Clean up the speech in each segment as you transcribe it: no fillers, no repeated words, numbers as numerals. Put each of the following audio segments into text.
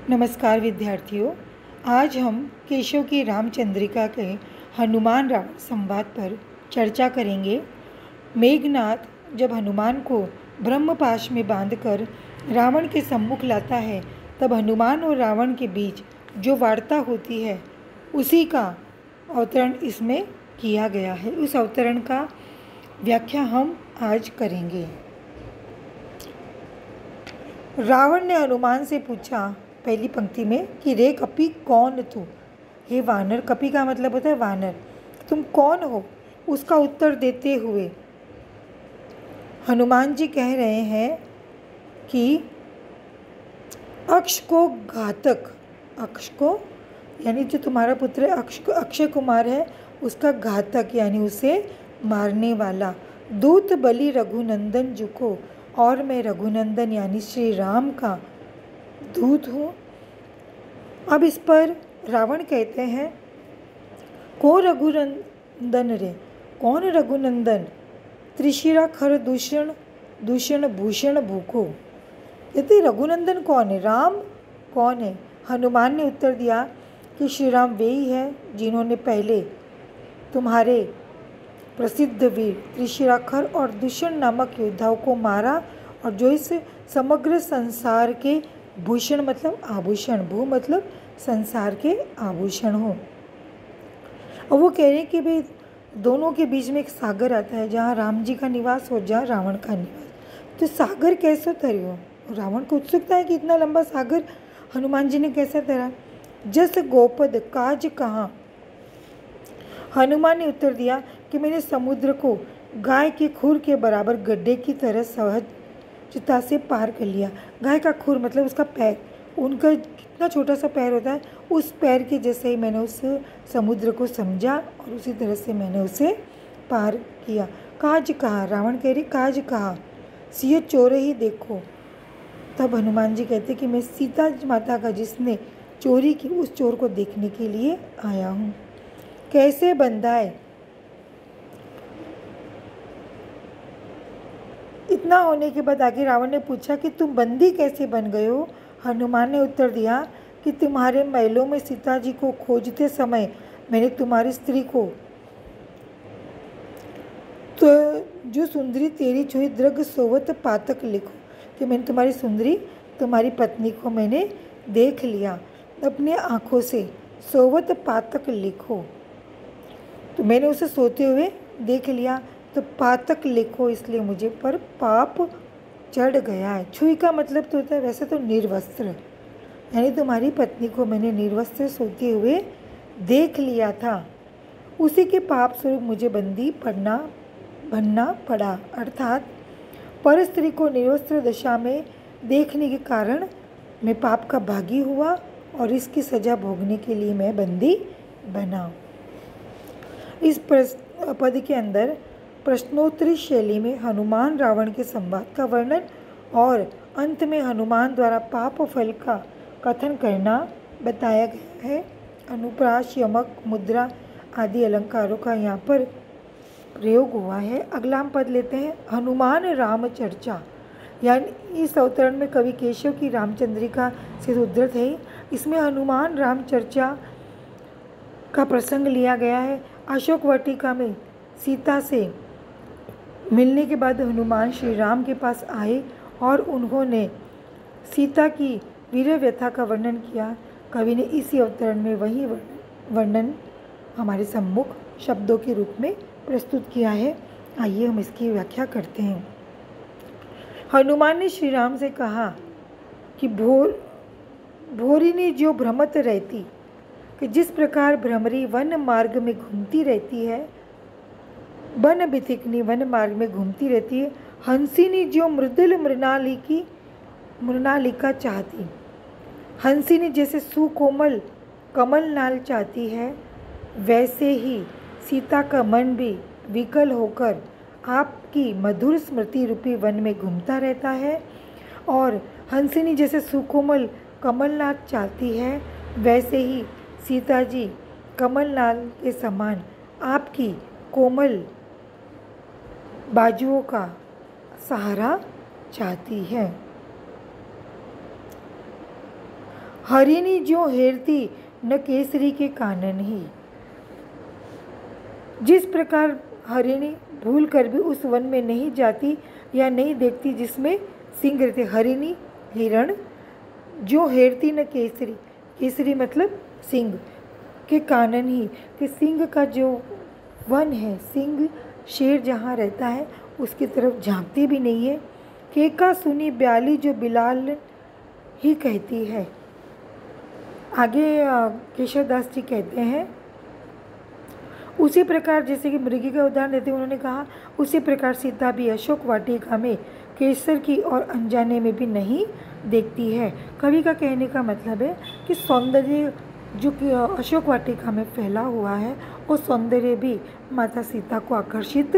नमस्कार विद्यार्थियों। आज हम केशव की रामचंद्रिका के हनुमान रावण संवाद पर चर्चा करेंगे। मेघनाथ जब हनुमान को ब्रह्मपाश में बांधकर रावण के सम्मुख लाता है, तब हनुमान और रावण के बीच जो वार्ता होती है उसी का अवतरण इसमें किया गया है। उस अवतरण का व्याख्या हम आज करेंगे। रावण ने हनुमान से पूछा पहली पंक्ति में कि रे कपि कौन तू, हे वानर। कपि का मतलब होता है वानर। तुम कौन हो? उसका उत्तर देते हुए हनुमान जी कह रहे हैं कि अक्ष को घातक, अक्ष को यानी जो तुम्हारा पुत्र अक्षय कुमार है उसका घातक यानी उसे मारने वाला, दूत बलि रघुनंदन जुको, और मैं रघुनंदन यानी श्री राम का दूत हूँ। अब इस पर रावण कहते हैं को रघुनंदन रे, कौन रघुनंदन? त्रिशिरा खर दूषण दूषण भूषण भूखो। कहते रघुनंदन कौन है, राम कौन है? हनुमान ने उत्तर दिया कि श्री राम वे ही है जिन्होंने पहले तुम्हारे प्रसिद्ध वीर त्रिशिराखर और दूषण नामक योद्धाओं को मारा, और जो इस समग्र संसार के भूषण मतलब आभूषण, भू मतलब संसार के आभूषण हो। और वो कह रहे हैं कि भाई दोनों के बीच में एक सागर आता है, जहाँ राम जी का निवास हो, जहाँ रावण का निवास। तो सागर कैसे तरियो? रावण को उत्सुकता है कि इतना लंबा सागर हनुमान जी ने कैसे तरा। जस गोपद काज कहाँ। हनुमान ने उत्तर दिया कि मैंने समुद्र को गाय के खुर के बराबर गड्ढे की तरह सहजता से पार कर लिया। गाय का खुर मतलब उसका पैर, उनका कितना छोटा सा पैर होता है, उस पैर के जैसे ही मैंने उस समुद्र को समझा और उसी तरह से मैंने उसे पार किया। काज कहा, रावण कह रही काज कहा, सिय चोर ही देखो। तब हनुमान जी कहते कि मैं सीता माता का जिसने चोरी की उस चोर को देखने के लिए आया हूँ। कैसे बंधाए? इतना होने के बाद आगे रावण ने पूछा कि तुम बंदी कैसे बन गए हो? हनुमान ने उत्तर दिया कि तुम्हारे महलों में सीता जी को खोजते समय मैंने तुम्हारी स्त्री को तो जो सुंदरी तेरी छुई दृग सोवत पातक लिखो, कि मैंने तुम्हारी सुंदरी तुम्हारी पत्नी को मैंने देख लिया अपने आँखों से। सोवत पातक लिखो, तो मैंने उसे सोते हुए देख लिया, तो पातक लिखो इसलिए मुझे पर पाप चढ़ गया है। छुई का मतलब तो होता है वैसे तो निर्वस्त्र, यानी तुम्हारी पत्नी को मैंने निर्वस्त्र सोते हुए देख लिया था, उसी के पाप स्वरूप मुझे बंदी बनना पड़ा। अर्थात पर स्त्री को निर्वस्त्र दशा में देखने के कारण मैं पाप का भागी हुआ और इसकी सजा भोगने के लिए मैं बंदी बना। इस पद के अंदर प्रश्नोत्तरी शैली में हनुमान रावण के संवाद का वर्णन और अंत में हनुमान द्वारा पाप फल का कथन करना बताया गया है। अनुप्रास, यमक, मुद्रा आदि अलंकारों का यहाँ पर प्रयोग हुआ है। अगला हम पद लेते हैं हनुमान राम चर्चा, यानी इस अवतरण में कवि केशव की रामचंद्रिका से उद्धृत है। इसमें हनुमान राम चर्चा का प्रसंग लिया गया है। अशोक वाटिका में सीता से मिलने के बाद हनुमान श्री राम के पास आए और उन्होंने सीता की वीर व्यथा का वर्णन किया। कवि ने इसी अवतरण में वही वर्णन हमारे सम्मुख शब्दों के रूप में प्रस्तुत किया है। आइए हम इसकी व्याख्या करते हैं। हनुमान ने श्री राम से कहा कि भोरिनी जो भ्रमत रहती, कि जिस प्रकार भ्रमरी वन मार्ग में घूमती रहती है, वन बिथिकनी वन मार्ग में घूमती रहती है, हंसिनी जो मृदुल मृणालिका चाहती, हंसिनी जैसे सुकोमल कमल नाल चाहती है, वैसे ही सीता का मन भी विकल होकर आपकी मधुर स्मृति रूपी वन में घूमता रहता है। और हंसिनी जैसे सुकोमल कमलनाल चाहती है, वैसे ही सीता जी कमलनाल के समान आपकी कोमल बाजुओं का सहारा चाहती है। हरिणी जो हेरती न केसरी के कानन ही। जिस प्रकार हरिणी भूल कर भी उस वन में नहीं जाती या नहीं देखती जिसमें सिंह रहते, हरिणी हिरण, जो हेरती न केसरी, केसरी मतलब सिंह के कानन ही, कि सिंह का जो वन है, सिंह शेर जहाँ रहता है उसकी तरफ झांकती भी नहीं है। केका सुनी ब्याली जो बिलाल ही कहती है। आगे केशव दास जी कहते हैं, उसी प्रकार जैसे कि मृगी का उदाहरण देते हुए उन्होंने कहा, उसी प्रकार सीता भी अशोक वाटिका में केसर की और अनजाने में भी नहीं देखती है। कवि का कहने का मतलब है कि सौंदर्य जो कि अशोक वाटिका में फैला हुआ है वो सौंदर्य भी माता सीता को आकर्षित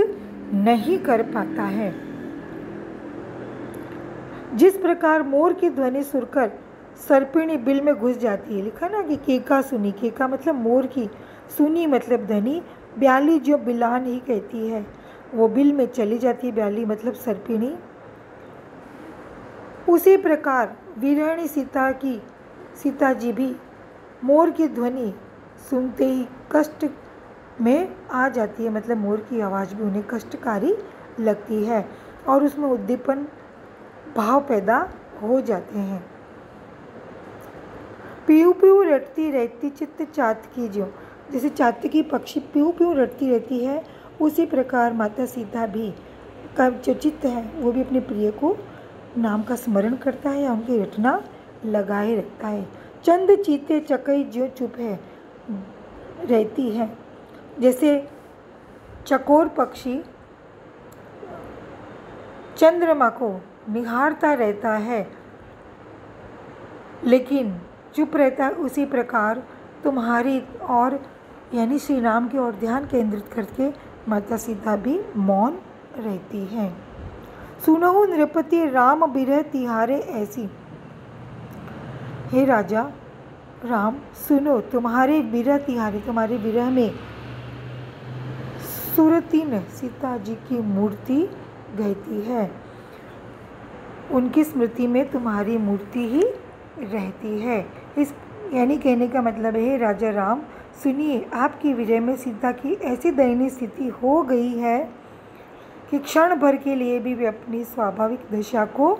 नहीं कर पाता है। जिस प्रकार मोर की ध्वनि सुनकर सर्पिणी बिल में घुस जाती है, लिखा ना कि केका सुनी, केका मतलब मोर की, सुनी मतलब ध्वनि, ब्याली जो बिलान ही कहती है वो बिल में चली जाती है, ब्याली मतलब सर्पिणी। उसी प्रकार विरहिणी सीता जी भी मोर की ध्वनि सुनते ही कष्ट में आ जाती है, मतलब मोर की आवाज़ भी उन्हें कष्टकारी लगती है और उसमें उद्दीपन भाव पैदा हो जाते हैं। पीऊ पीऊ रटती रहती चित्त चातकी जो, जैसे चातकी पक्षी पीऊ पीऊ रटती रहती है, उसी प्रकार माता सीता भी का जो चित्त है वो भी अपने प्रिय को नाम का स्मरण करता है या उनकी रटना लगाए रखता है। चंद चीते चकई जो चुप है रहती है, जैसे चकोर पक्षी चंद्रमा को निहारता रहता है लेकिन चुप रहता है, उसी प्रकार तुम्हारी और यानी श्री राम की ओर ध्यान केंद्रित करके माता सीता भी मौन रहती हैं। सुनहु नृपति राम बिरह तिहारे ऐसी, हे राजा राम सुनो तुम्हारे विरह तिहारे, तुम्हारे विरह में सुरती ने सीता जी की मूर्ति रहती है, उनकी स्मृति में तुम्हारी मूर्ति ही रहती है। इस यानी कहने का मतलब है, राजा राम सुनिए, आपकी विजय में सीता की ऐसी दयनीय स्थिति हो गई है कि क्षण भर के लिए भी वे अपनी स्वाभाविक दशा को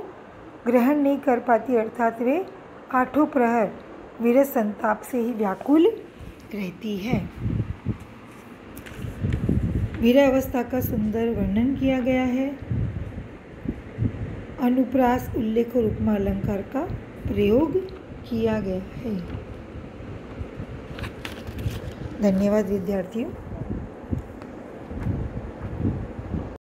ग्रहण नहीं कर पाती, अर्थात वे आठों प्रहर विरह संताप से ही व्याकुल रहती है। विरह अवस्था का सुंदर वर्णन किया गया है। अनुप्रास, उल्लेख और उपमा अलंकार का प्रयोग किया गया है। धन्यवाद विद्यार्थियों।